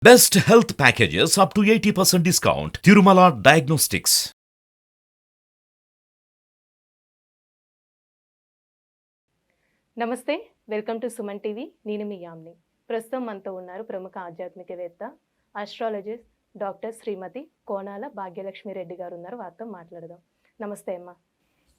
Best health packages up to 80% discount. Tirumala Diagnostics. నమస్తే, welcome to Suman TV. నేను మీ యామ్ని. ప్రస్తుతం మనతో ఉన్నారు ప్రముఖ ఆధ్యాత్మికవేత్త, ఆస్ట్రాలజిస్ట్ డాక్టర్ శ్రీమతి కోనాల భాగ్యలక్ష్మి రెడ్డి గారు ఉన్నారు. వారితో మాట్లాడదాం. నమస్తే అమ్మా.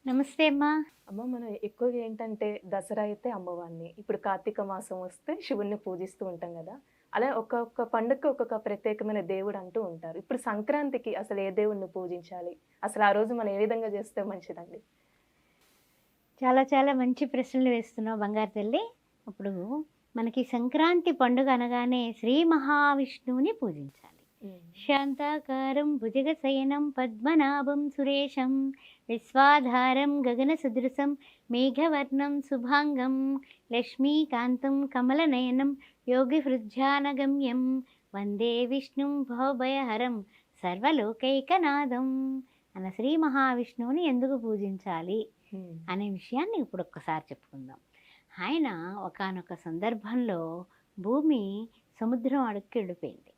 నమస్తే అమ్మా. అమ్మ, మనం ఎక్కువగా ఏంటంటే దసరా అయితే అమ్మవారిని, ఇప్పుడు కార్తీక మాసం వస్తే శివుణ్ణి పూజిస్తూ ఉంటాం కదా. అలా ఒక్కొక్క పండుగకి ఒక్కొక్క ప్రత్యేకమైన దేవుడు అంటూ ఉంటారు. ఇప్పుడు సంక్రాంతికి అసలు ఏ దేవుణ్ణి పూజించాలి, అసలు ఆ రోజు మనం ఏ విధంగా చేస్తే మంచిదండి? చాలా చాలా మంచి ప్రశ్నలు వేస్తున్నావు బంగారు తల్లి. ఇప్పుడు మనకి సంక్రాంతి పండుగ అనగానే శ్రీ మహావిష్ణువుని పూజించాలి. శాంతాకారం భుజగశయనం పద్మనాభం సురేశం విశ్వాధారం గగన సదృశం మేఘవర్ణం శుభాంగం లక్ష్మీకాంతం కమలనయనం యోగి హృద్యానగమ్యం వందే విష్ణుం భవభయహరం సర్వలోకైకనాథం అన్న శ్రీ మహావిష్ణువుని ఎందుకు పూజించాలి అనే విషయాన్ని ఇప్పుడు ఒక్కసారి చెప్పుకుందాం. ఆయన ఒకానొక సందర్భంలో భూమి సముద్రం అడుక్కి వెళ్ళిపోయింది.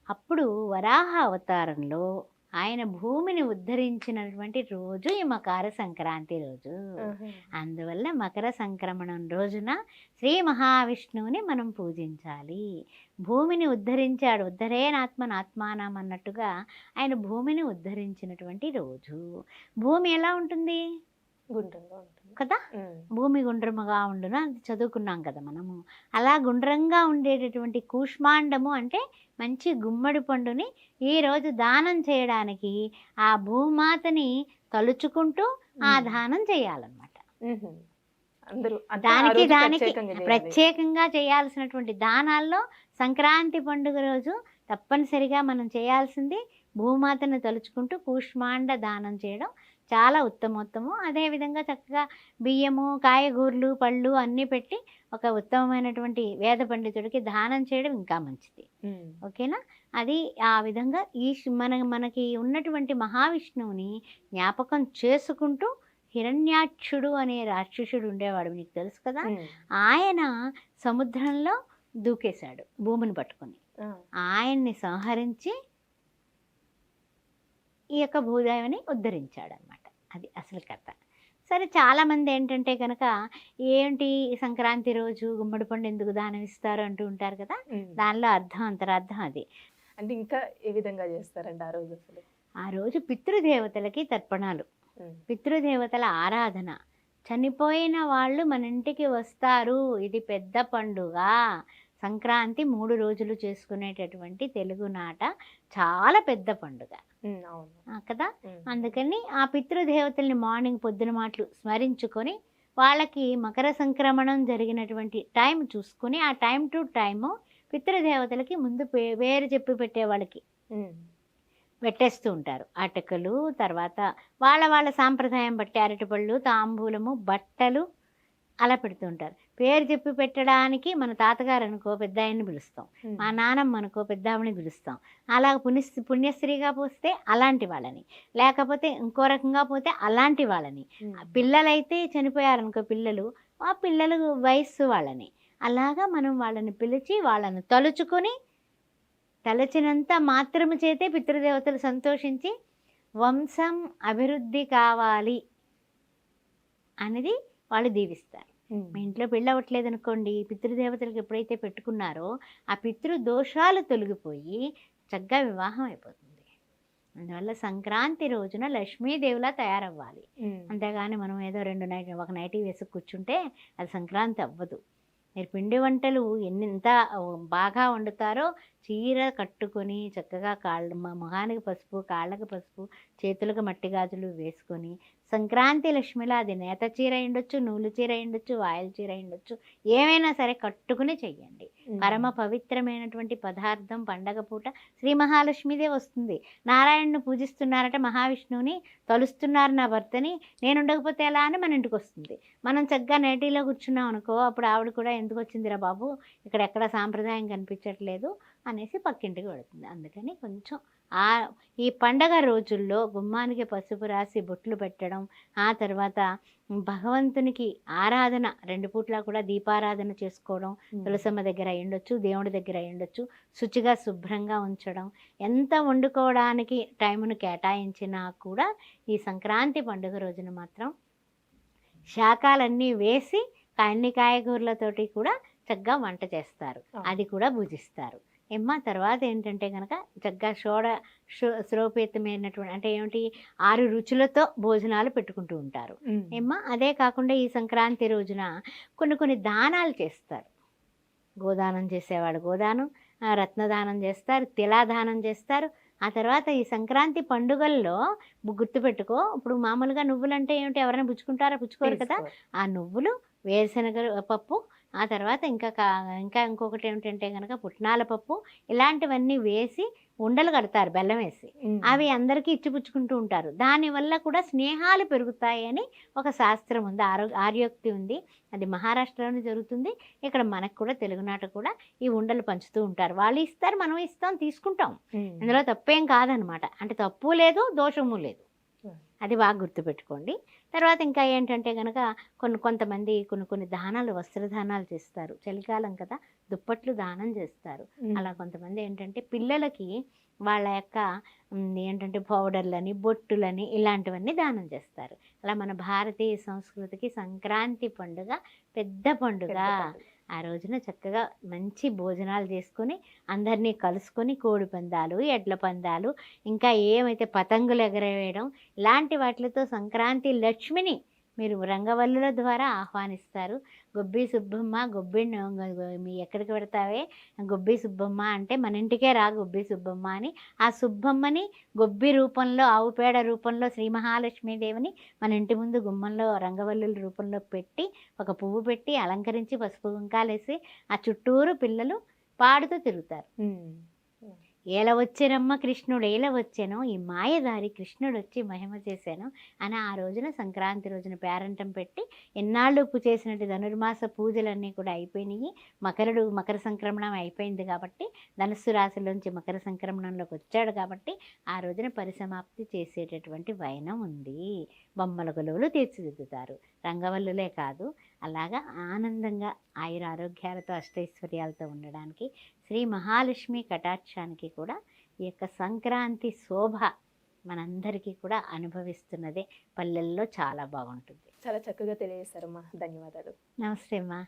అప్పుడు వరాహ అవతారంలో ఆయన భూమిని ఉద్ధరించినటువంటి రోజు ఈ మకర సంక్రాంతి రోజు. అందువల్ల మకర సంక్రమణం రోజున శ్రీ మహావిష్ణువుని మనం పూజించాలి. భూమిని ఉద్ధరించాడు, ఉద్ధరేనాత్మనాత్మానం అన్నట్టుగా ఆయన భూమిని ఉద్ధరించినటువంటి రోజు. భూమి ఎలా ఉంటుంది? గుండ్రంగా ఉంటుంది కదా. భూమి గుండ్రముగా ఉండును అది చదువుకున్నాం కదా మనము. అలా గుండ్రంగా ఉండేటటువంటి కూష్మాండము అంటే మంచి గుమ్మడి పండుని ఈరోజు దానం చేయడానికి ఆ భూమాతని తలుచుకుంటూ ఆ దానం చేయాలన్నమాట. దానికి ప్రత్యేకంగా చేయాల్సినటువంటి దానాల్లో సంక్రాంతి పండుగ రోజు తప్పనిసరిగా మనం చేయాల్సింది భూమాతను తలుచుకుంటూ కూష్మాండ దానం చేయడం చాలా ఉత్తమోత్తమం. అదేవిధంగా చక్కగా బియ్యము, కాయగూరలు, పళ్ళు అన్నీ పెట్టి ఒక ఉత్తమమైనటువంటి వేద పండితుడికి దానం చేయడం ఇంకా మంచిది. ఓకేనా? అది ఆ విధంగా ఈ మనకి ఉన్నటువంటి మహావిష్ణువుని జ్ఞాపకం చేసుకుంటూ హిరణ్యాక్షుడు అనే రాక్షసుడు ఉండేవాడు, నీకు తెలుసు కదా. ఆయన సముద్రంలో దూకేశాడు భూమిని పట్టుకొని. ఆయన్ని సంహరించి ఈ యొక్క భూదేవిని ఉద్ధరించాడు అనమాట. అది అసలు కథ. సరే, చాలామంది ఏంటంటే కనుక ఏంటి సంక్రాంతి రోజు గుమ్మడి పండు ఎందుకు దానం ఇస్తారు అంటూ ఉంటారు కదా. దానిలో అర్థం, అంతరార్థం అది. అంటే ఇంకా ఏ విధంగా చేస్తారండి ఆ రోజు? అసలు ఆ రోజు పితృదేవతలకి తర్పణాలు, పితృదేవతల ఆరాధన. చనిపోయిన వాళ్ళు మన ఇంటికి వస్తారు. ఇది పెద్ద పండుగ. సంక్రాంతి 3 రోజులు చేసుకునేటటువంటి తెలుగునాట చాలా పెద్ద పండుగ కదా. అందుకని ఆ పితృదేవతల్ని మార్నింగ్ పొద్దున మాటలు స్మరించుకొని వాళ్ళకి మకర సంక్రమణం జరిగినటువంటి టైం చూసుకొని ఆ టైం టు టైము పితృదేవతలకి ముందు పేరు చెప్పి పెట్టే వాళ్ళకి పెట్టేస్తూ ఉంటారు. అటకలు, తర్వాత వాళ్ళ సాంప్రదాయం బట్టి అరటిపళ్ళు, తాంబూలము, బట్టలు అలా పెడుతూ ఉంటారు. పేరు చెప్పి పెట్టడానికి మన తాతగారు అనుకో పెద్ద ఆయన్ని పిలుస్తాం, మా నాన్నమ్మ అనుకో పెద్ద ఆవిడని పిలుస్తాం. అలా పుణ్యస్త్రీగా పోస్తే అలాంటి వాళ్ళని, లేకపోతే ఇంకో రకంగా పోతే అలాంటి వాళ్ళని. పిల్లలైతే చనిపోయారనుకో పిల్లలు, ఆ పిల్లల వయస్సు వాళ్ళని, అలాగా మనం వాళ్ళని పిలిచి వాళ్ళని తలుచుకొని తలచినంత మాత్రము చేతే పితృదేవతలు సంతోషించి వంశం అభివృద్ధి కావాలి అనేది వాళ్ళు దీవిస్తారు. మీ ఇంట్లో పెళ్ళి అవ్వట్లేదు అనుకోండి, పితృదేవతలకు ఎప్పుడైతే పెట్టుకున్నారో ఆ పితృ దోషాలు తొలగిపోయి చక్కగా వివాహం అయిపోతుంది. అందువల్ల సంక్రాంతి రోజున లక్ష్మీదేవిలా తయారవ్వాలి. అంతేగాని మనం ఏదో ఒక నైటీ వేసి కూర్చుంటే అది సంక్రాంతి అవ్వదు. మీరు పిండి వంటలు ఎంత బాగా వండుతారో చీర కట్టుకొని చక్కగా మొహానికి పసుపు, కాళ్ళకి పసుపు, చేతులకు మట్టి గాజులు వేసుకొని సంక్రాంతి లక్ష్మిలా అది నేత చీర ఉండొచ్చు, నూలు చీర ఉండొచ్చు, వాయల చీర ఉండొచ్చు, ఏమైనా సరే కట్టుకుని చెయ్యండి. పరమ పవిత్రమైనటువంటి పదార్థం పండగ పూట శ్రీ మహాలక్ష్మిదే వస్తుంది. నారాయణను పూజిస్తున్నారట, మహావిష్ణువుని తలుస్తున్నారు నా భర్తని, నేను ఉండకపోతే ఎలా అని మన ఇంటికి వస్తుంది. మనం చక్కగా నేటిలో కూర్చున్నాం అనుకో, అప్పుడు ఆవిడ కూడా ఎందుకు వచ్చిందిరా బాబు, ఇక్కడ ఎక్కడ సాంప్రదాయం కనిపించట్లేదు, అనేసి పక్కింటికి వెళుతుంది. అందుకని కొంచెం ఆ ఈ పండగ రోజుల్లో గుమ్మానికి పసుపు రాసి బొట్లు పెట్టడం, ఆ తర్వాత భగవంతునికి ఆరాధన 2 పూట్ల కూడా దీపారాధన చేసుకోవడం, తులసమ్మ దగ్గర అయ్యుండొచ్చు, దేవుడి దగ్గర అయ్యుండొచ్చు, శుచిగా శుభ్రంగా ఉంచడం, ఎంత వండుకోవడానికి టైమును కేటాయించినా కూడా ఈ సంక్రాంతి పండుగ రోజున మాత్రం శాకాలన్నీ వేసి అన్ని కాయగూరలతోటి కూడా చక్కగా వంట చేస్తారు. అది కూడా భుజిస్తారు. తర్వాత ఏంటంటే కనుక చక్కగా శ్రోపేతమైనటువంటి అంటే ఏమిటి 6 రుచులతో భోజనాలు పెట్టుకుంటూ ఉంటారు. అదే కాకుండా ఈ సంక్రాంతి రోజున కొన్ని దానాలు చేస్తారు. గోదానం చేసేవాడు గోదానం, రత్నదానం చేస్తారు, తిలాదానం చేస్తారు. ఆ తర్వాత ఈ సంక్రాంతి పండుగల్లో గుర్తుపెట్టుకో, ఇప్పుడు మామూలుగా నువ్వులంటే ఏమిటి, ఎవరైనా పుచ్చుకుంటారా? పుచ్చుకోరు కదా. ఆ నువ్వులు, వేరుశనగ పప్పు, ఆ తర్వాత ఇంకా ఇంకొకటి ఏమిటంటే కనుక పుట్నాల పప్పు, ఇలాంటివన్నీ వేసి ఉండలు కడతారు బెల్లం వేసి. అవి అందరికీ ఇచ్చిపుచ్చుకుంటూ ఉంటారు. దానివల్ల కూడా స్నేహాలు పెరుగుతాయని ఒక శాస్త్రం ఉంది, ఆర్యోక్తి ఉంది. అది మహారాష్ట్రలోనే జరుగుతుంది. ఇక్కడ మనకు కూడా తెలుగునాట కూడా ఈ ఉండలు పంచుతూ ఉంటారు. వాళ్ళు ఇస్తారు, మనం ఇస్తాం, తీసుకుంటాం. అందులో తప్పేం కాదనమాట. అంటే తప్పు లేదు, దోషము లేదు. అది బాగా గుర్తుపెట్టుకోండి. తర్వాత ఇంకా ఏంటంటే కనుక కొంతమంది కొన్ని దానాలు, వస్త్రదానాలు చేస్తారు. చలికాలం కదా, దుప్పట్లు దానం చేస్తారు. అలా కొంతమంది ఏంటంటే పిల్లలకి వాళ్ళ యొక్క ఏంటంటే పౌడర్లని, బొట్టులని ఇలాంటివన్నీ దానం చేస్తారు. అలా మన భారతీయ సంస్కృతికి సంక్రాంతి పండుగ పెద్ద పండుగ. ఆ రోజున చక్కగా మంచి భోజనాలు చేసుకొని అందరినీ కలుసుకొని కోడి పందాలు, ఎడ్ల పందాలు, ఇంకా ఏమైతే పతంగులు ఎగరవేయడం, ఇలాంటి వాటితో సంక్రాంతి లక్ష్మిని మీరు రంగవల్లుల ద్వారా ఆహ్వానిస్తారు. గొబ్బి సుబ్బమ్మ, మీ ఎక్కడికి పెడతావే గొబ్బి సుబ్బమ్మ అంటే మన ఇంటికే రా గొబ్బి సుబ్బమ్మ అని ఆ సుబ్బమ్మని గొబ్బి రూపంలో, ఆవు పేడ రూపంలో శ్రీ మహాలక్ష్మీదేవిని మన ఇంటి ముందు గుమ్మంలో రంగవల్లుల రూపంలో పెట్టి ఒక పువ్వు పెట్టి అలంకరించి పసుపు కుంకాలేసి ఆ చుట్టూరు పిల్లలు పాడుతూ తిరుగుతారు. ఏల వచ్చేనమ్మ కృష్ణుడు, ఏల వచ్చాను, ఈ మాయదారి కృష్ణుడు వచ్చి మహిమ చేశాను అని ఆ రోజున సంక్రాంతి రోజున పేరంటం పెట్టి ఎన్నాళ్ళు చేసినట్టు ధనుర్మాస పూజలన్నీ కూడా అయిపోయినాయి. మకర సంక్రమణం అయిపోయింది కాబట్టి, ధనుస్సు రాశిలోంచి మకర సంక్రమణంలోకి వచ్చాడు కాబట్టి ఆ రోజున పరిసమాప్తి చేసేటటువంటి వైనం ఉంది. బొమ్మల కొలువులు తీర్చిదిద్దుతారు. రంగవల్లులే కాదు, అలాగా ఆనందంగా ఆయురారోగ్యాలతో అష్టైశ్వర్యాలతో ఉండడానికి, శ్రీ మహాలక్ష్మి కటాక్షానికి కూడా ఈ యొక్క సంక్రాంతి శోభ మనందరికీ కూడా అనుభవిస్తున్నదే పల్లెల్లో చాలా బాగుంటుంది. చాలా చక్కగా తెలియజేశారమ్మా. ధన్యవాదాలు. నమస్తే అమ్మా.